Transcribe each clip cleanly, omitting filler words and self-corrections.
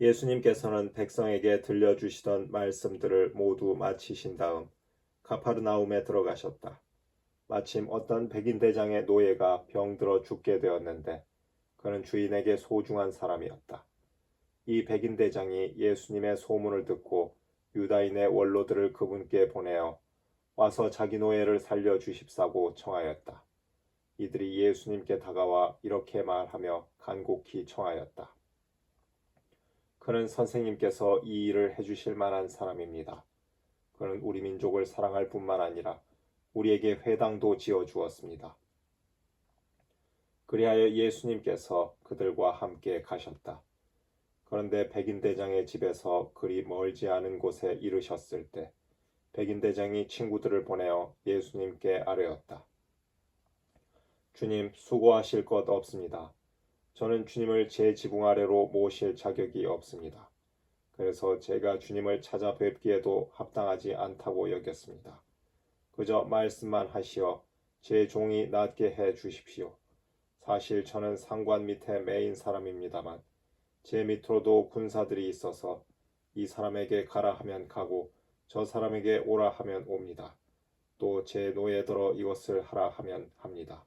예수님께서는 백성에게 들려주시던 말씀들을 모두 마치신 다음 가파르나움에 들어가셨다. 마침 어떤 백인 대장의 노예가 병들어 죽게 되었는데 그는 주인에게 소중한 사람이었다. 이 백인 대장이 예수님의 소문을 듣고 유다인의 원로들을 그분께 보내어 와서 자기 노예를 살려 주십사고 청하였다. 이들이 예수님께 다가와 이렇게 말하며 간곡히 청하였다. 그는 선생님께서 이 일을 해주실 만한 사람입니다. 그는 우리 민족을 사랑할 뿐만 아니라 우리에게 회당도 지어 주었습니다. 그리하여 예수님께서 그들과 함께 가셨다. 그런데 백인 대장의 집에서 그리 멀지 않은 곳에 이르셨을 때 백인 대장이 친구들을 보내어 예수님께 아뢰었다. 주님, 수고하실 것 없습니다. 저는 주님을 제 지붕 아래로 모실 자격이 없습니다. 그래서 제가 주님을 찾아뵙기에도 합당하지 않다고 여겼습니다. 그저 말씀만 하시어 제 종이 낫게 해 주십시오. 사실 저는 상관 밑에 매인 사람입니다만 제 밑으로도 군사들이 있어서 이 사람에게 가라 하면 가고 저 사람에게 오라 하면 옵니다. 또 제 노예들어 이것을 하라 하면 합니다.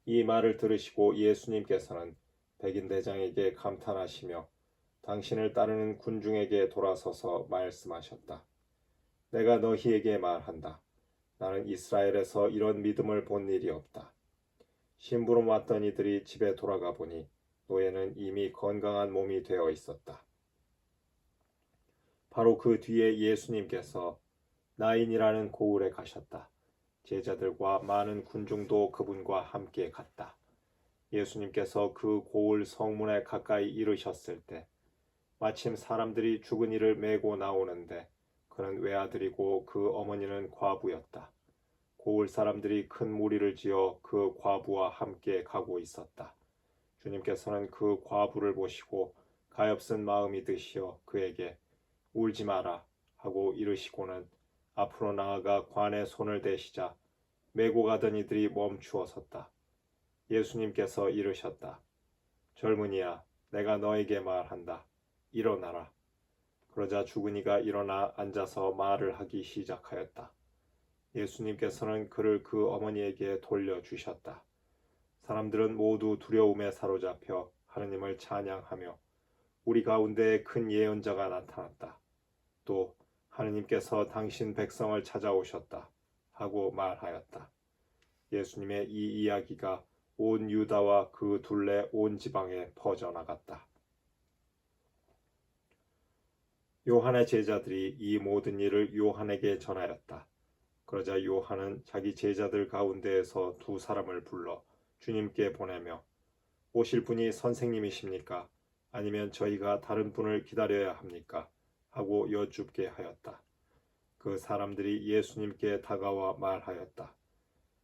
이 말을 들으시고 예수님께서는 백인 대장에게 감탄하시며 당신을 따르는 군중에게 돌아서서 말씀하셨다. 내가 너희에게 말한다. 나는 이스라엘에서 이런 믿음을 본 일이 없다. 심부름 왔던 이들이 집에 돌아가 보니 노예는 이미 건강한 몸이 되어 있었다. 바로 그 뒤에 예수님께서 나인이라는 고을에 가셨다. 제자들과 많은 군중도 그분과 함께 갔다. 예수님께서 그 고을 성문에 가까이 이르셨을 때 마침 사람들이 죽은 이를 메고 나오는데 그는 외아들이고 그 어머니는 과부였다. 고을 사람들이 큰 무리를 지어 그 과부와 함께 가고 있었다. 주님께서는 그 과부를 보시고 가엾은 마음이 드시어 그에게 울지 마라 하고 이르시고는 앞으로 나아가 관에 손을 대시자 메고 가던 이들이 멈추어 섰다. 예수님께서 이르셨다. 젊은이야, 내가 너에게 말한다. 일어나라. 그러자 죽은 이가 일어나 앉아서 말을 하기 시작하였다. 예수님께서는 그를 그 어머니에게 돌려주셨다. 사람들은 모두 두려움에 사로잡혀 하느님을 찬양하며 우리 가운데에 큰 예언자가 나타났다. 또 하느님께서 당신 백성을 찾아오셨다 하고 말하였다. 예수님의 이 이야기가 온 유다와 그 둘레 온 지방에 퍼져나갔다. 요한의 제자들이 이 모든 일을 요한에게 전하였다. 그러자 요한은 자기 제자들 가운데에서 두 사람을 불러 주님께 보내며 오실 분이 선생님이십니까? 아니면 저희가 다른 분을 기다려야 합니까? 하고 여쭙게 하였다. 그 사람들이 예수님께 다가와 말하였다.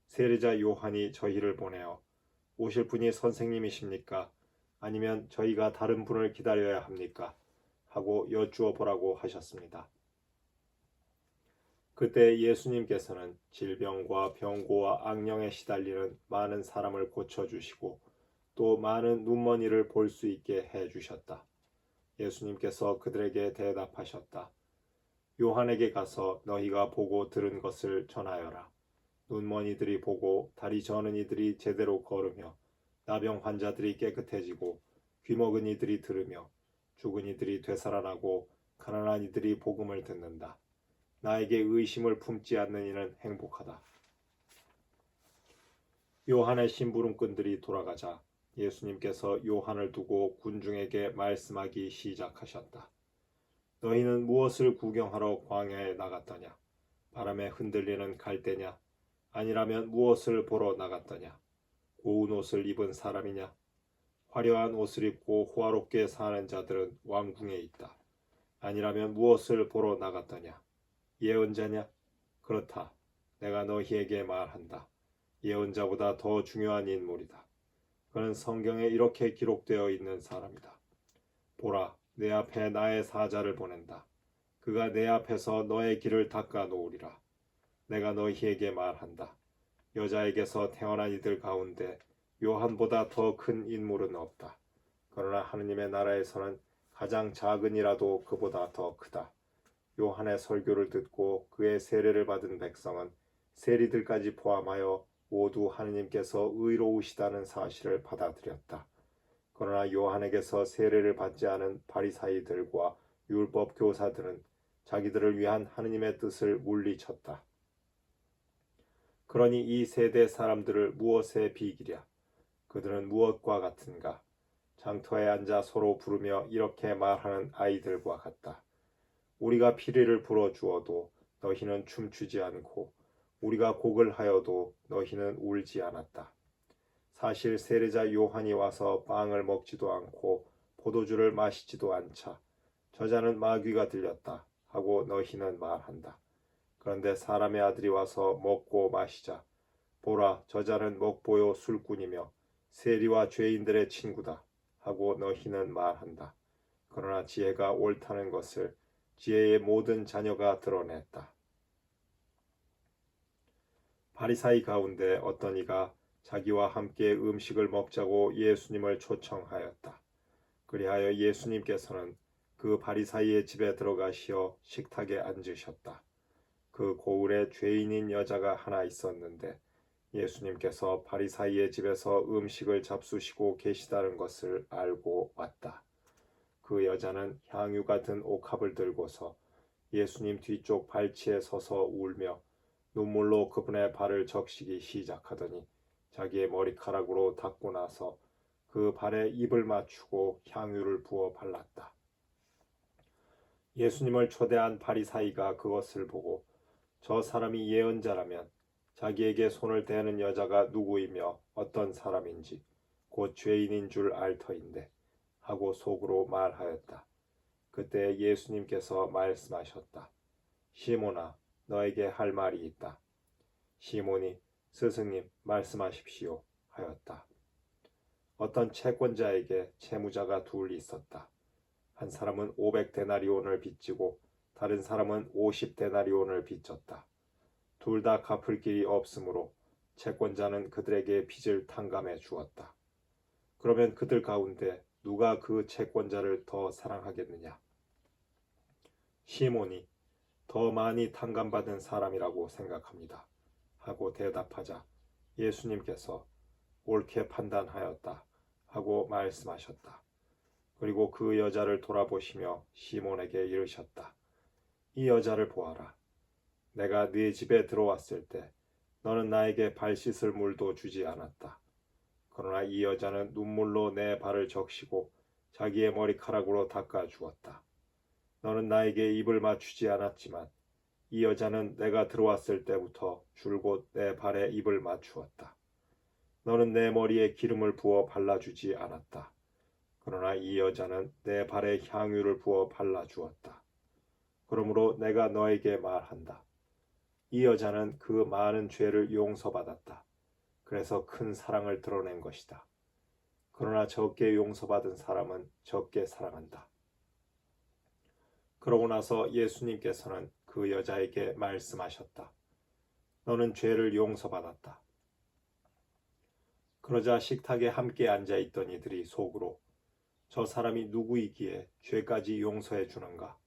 세례자 요한이 저희를 보내어 오실 분이 선생님이십니까? 아니면 저희가 다른 분을 기다려야 합니까? 하고 여쭈어 보라고 하셨습니다. 그때 예수님께서는 질병과 병고와 악령에 시달리는 많은 사람을 고쳐주시고 또 많은 눈먼이를 볼 수 있게 해주셨다. 예수님께서 그들에게 대답하셨다. 요한에게 가서 너희가 보고 들은 것을 전하여라. 눈먼이들이 보고 다리 저는 이들이 제대로 걸으며 나병 환자들이 깨끗해지고 귀먹은 이들이 들으며 죽은 이들이 되살아나고 가난한 이들이 복음을 듣는다. 나에게 의심을 품지 않는 이는 행복하다. 요한의 심부름꾼들이 돌아가자 예수님께서 요한을 두고 군중에게 말씀하기 시작하셨다. 너희는 무엇을 구경하러 광야에 나갔더냐? 바람에 흔들리는 갈대냐? 아니라면 무엇을 보러 나갔더냐? 고운 옷을 입은 사람이냐? 화려한 옷을 입고 호화롭게 사는 자들은 왕궁에 있다. 아니라면 무엇을 보러 나갔더냐? 예언자냐? 그렇다. 내가 너희에게 말한다. 예언자보다 더 중요한 인물이다. 그는 성경에 이렇게 기록되어 있는 사람이다. 보라, 내 앞에 나의 사자를 보낸다. 그가 내 앞에서 너의 길을 닦아 놓으리라. 내가 너희에게 말한다. 여자에게서 태어난 이들 가운데 요한보다 더 큰 인물은 없다. 그러나 하느님의 나라에서는 가장 작은 이라도 그보다 더 크다. 요한의 설교를 듣고 그의 세례를 받은 백성은 세리들까지 포함하여 모두 하느님께서 의로우시다는 사실을 받아들였다. 그러나 요한에게서 세례를 받지 않은 바리사이들과 율법 교사들은 자기들을 위한 하느님의 뜻을 물리쳤다. 그러니 이 세대 사람들을 무엇에 비기랴? 그들은 무엇과 같은가? 장터에 앉아 서로 부르며 이렇게 말하는 아이들과 같다. 우리가 피리를 불어 주어도 너희는 춤추지 않고 우리가 곡을 하여도 너희는 울지 않았다. 사실 세례자 요한이 와서 빵을 먹지도 않고 포도주를 마시지도 않자 저자는 마귀가 들렸다 하고 너희는 말한다. 그런데 사람의 아들이 와서 먹고 마시자 보라 저자는 먹보요 술꾼이며 세리와 죄인들의 친구다 하고 너희는 말한다. 그러나 지혜가 옳다는 것을 지혜의 모든 자녀가 드러냈다. 바리사이 가운데 어떤 이가 자기와 함께 음식을 먹자고 예수님을 초청하였다. 그리하여 예수님께서는 그 바리사이의 집에 들어가시어 식탁에 앉으셨다. 그 고을에 죄인인 여자가 하나 있었는데 예수님께서 바리사이의 집에서 음식을 잡수시고 계시다는 것을 알고 왔다. 그 여자는 향유 같은 옥합을 들고서 예수님 뒤쪽 발치에 서서 울며 눈물로 그분의 발을 적시기 시작하더니 자기의 머리카락으로 닦고 나서 그 발에 입을 맞추고 향유를 부어 발랐다. 예수님을 초대한 바리사이가 그것을 보고 저 사람이 예언자라면 자기에게 손을 대는 여자가 누구이며 어떤 사람인지 곧 죄인인 줄 알 터인데 하고 속으로 말하였다. 그때 예수님께서 말씀하셨다. 시몬아, 너에게 할 말이 있다. 시몬이 스승님 말씀하십시오 하였다. 어떤 채권자에게 채무자가 둘 있었다. 한 사람은 500데나리온을 빚지고 다른 사람은 50데나리온을 빚졌다. 둘 다 갚을 길이 없으므로 채권자는 그들에게 빚을 탕감해 주었다. 그러면 그들 가운데 누가 그 채권자를 더 사랑하겠느냐? 시몬이 더 많이 탕감받은 사람이라고 생각합니다. 하고 대답하자 예수님께서 옳게 판단하였다 하고 말씀하셨다. 그리고 그 여자를 돌아보시며 시몬에게 이르셨다. 이 여자를 보아라. 내가 네 집에 들어왔을 때 너는 나에게 발 씻을 물도 주지 않았다. 그러나 이 여자는 눈물로 내 발을 적시고 자기의 머리카락으로 닦아 주었다. 너는 나에게 입을 맞추지 않았지만 이 여자는 내가 들어왔을 때부터 줄곧 내 발에 입을 맞추었다. 너는 내 머리에 기름을 부어 발라주지 않았다. 그러나 이 여자는 내 발에 향유를 부어 발라주었다. 그러므로 내가 너에게 말한다. 이 여자는 그 많은 죄를 용서받았다. 그래서 큰 사랑을 드러낸 것이다. 그러나 적게 용서받은 사람은 적게 사랑한다. 그러고 나서 예수님께서는 그 여자에게 말씀하셨다. 너는 죄를 용서받았다. 그러자 식탁에 함께 앉아있던 이들이 속으로 저 사람이 누구이기에 죄까지 용서해 주는가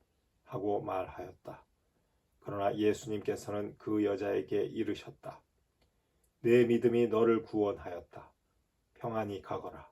하고 말하였다. 그러나 예수님께서는 그 여자에게 이르셨다. 내 믿음이 너를 구원하였다. 평안히 가거라.